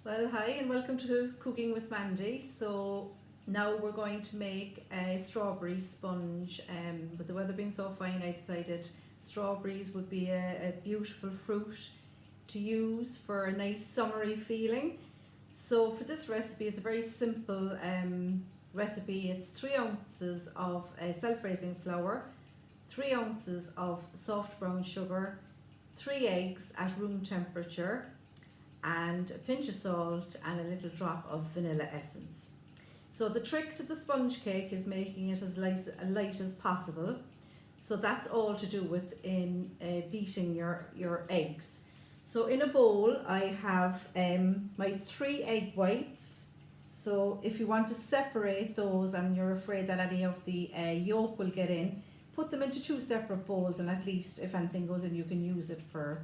Well, hi and welcome to Cooking with Mandy. So now we're going to make a strawberry sponge. With the weather being so fine, I decided strawberries would be a beautiful fruit to use for a nice summery feeling. So for this recipe, it's a very simple recipe. It's 3 ounces of self-raising flour, 3 ounces of soft brown sugar, 3 eggs at room temperature, and a pinch of salt and a little drop of vanilla essence. So the trick to the sponge cake is making it as light as possible. So that's all to do with in beating your eggs. So in a bowl I have my 3 egg whites. So if you want to separate those and you're afraid that any of the yolk will get in, put them into 2 separate bowls, and at least if anything goes in you can use it for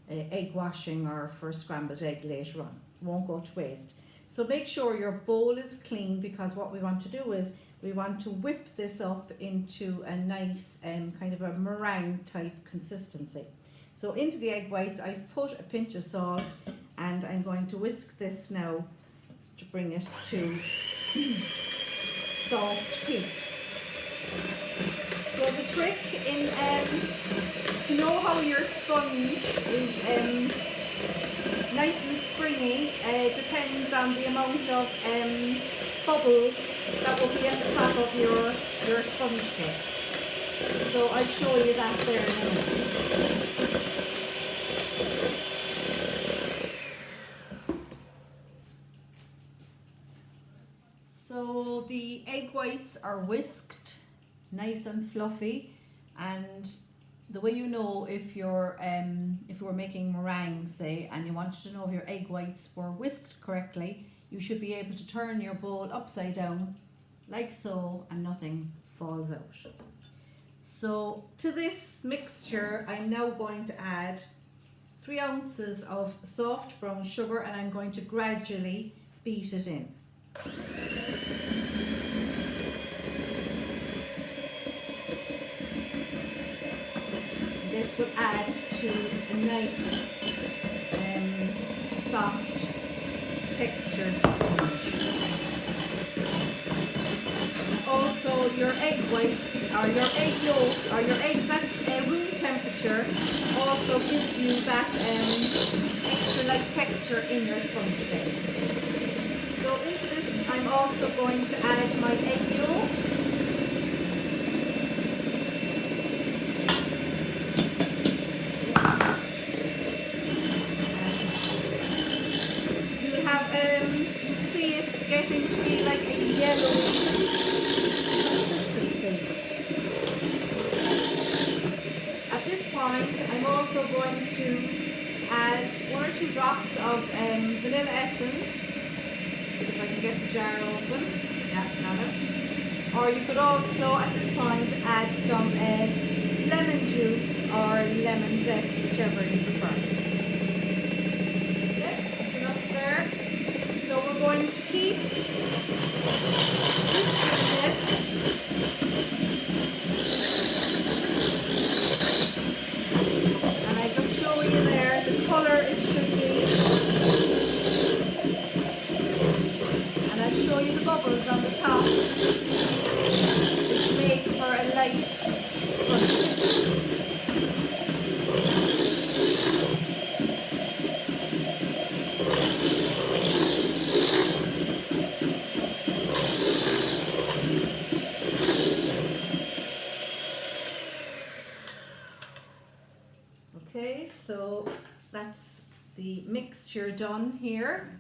egg washing or for scrambled egg later on. It won't go to waste. So make sure your bowl is clean, because what we want to do is we want to whip this up into a nice kind of a meringue type consistency. So into the egg whites I've put a pinch of salt, and I'm going to whisk this now to bring it to soft peaks. So the trick in to know how your sponge is nice and springy depends on the amount of bubbles that will be at the top of your sponge cake. So I'll show you that there in a minute. So the egg whites are whisked, nice and fluffy, and the way you know if you were making meringue, say, and you wanted to know if your egg whites were whisked correctly, you should be able to turn your bowl upside down like so and nothing falls out. So to this mixture I'm now going to add 3 ounces of soft brown sugar, and I'm going to gradually beat it in. This will add to a nice soft textured sponge. Also your egg whites or your egg yolk or your eggs at room temperature also gives you that extra light texture in your sponge cake. So into this I'm also going to add my egg yolks. Getting to be like a yellow consistency. At this point I'm also going to add 1 or 2 drops of vanilla essence. If I can get the jar open. Yeah, got it. Or you could also at this point add some lemon juice or lemon zest, whichever you prefer. Okay, that's enough there. So we're going to keep whisking this. And I just show you there the colour it should be. And I'll show you the bubbles on the top, which make for a light sponge. Okay, so that's the mixture done here.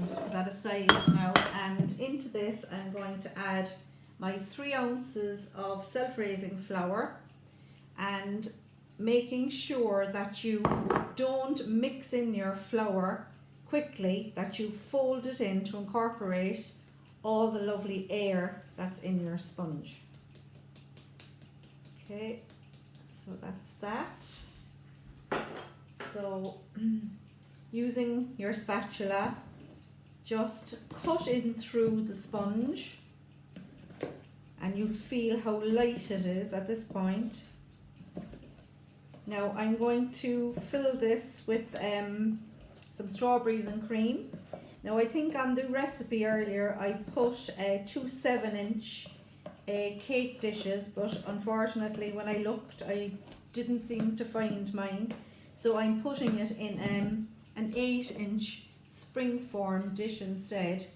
I'll just put that aside now, and into this I'm going to add my 3 ounces of self-raising flour, and making sure that you don't mix in your flour quickly, that you fold it in to incorporate all the lovely air that's in your sponge. Okay, so that's that. So using your spatula, just cut in through the sponge, and you feel how light it is at this point. Now I'm going to fill this with some strawberries and cream. Now I think on the recipe earlier I put 2 7-inch cake dishes, but unfortunately when I looked I didn't seem to find mine, so I'm putting it in an 8-inch spring form dish instead.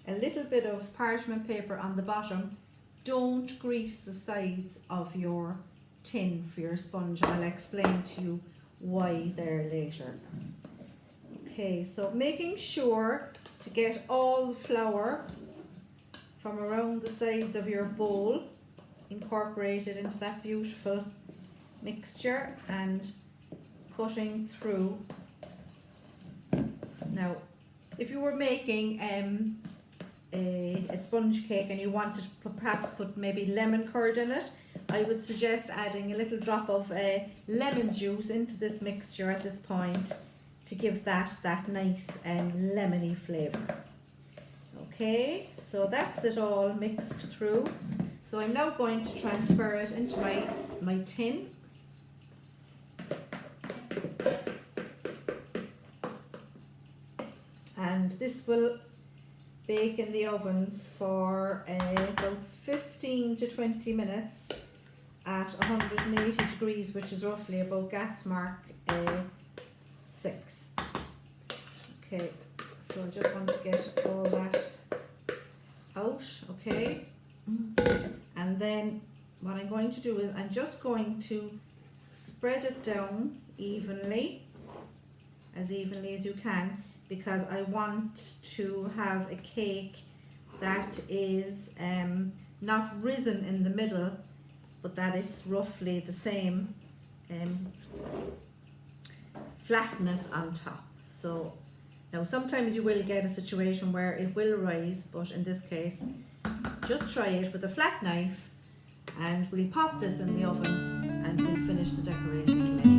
A little bit of parchment paper on the bottom. Don't grease the sides of your tin for your sponge, and I'll explain to you why there later. Okay, so making sure to get all the flour from around the sides of your bowl incorporated into that beautiful mixture and cutting through. Now, if you were making a sponge cake and you wanted to perhaps put maybe lemon curd in it, I would suggest adding a little drop of lemon juice into this mixture at this point to give that nice lemony flavour. Okay, so that's it all mixed through. So I'm now going to transfer it into my tin. And this will bake in the oven for about 15 to 20 minutes at 180 degrees, which is roughly about gas mark 6. Okay, so I just want to get all that out, okay? And then what I'm going to do is I'm just going to spread it down evenly as you can, because I want to have a cake that is not risen in the middle, but that it's roughly the same flatness on top. So now sometimes you will get a situation where it will rise, but in this case just try it with a flat knife, and we'll pop this in the oven and we'll finish the decorating later.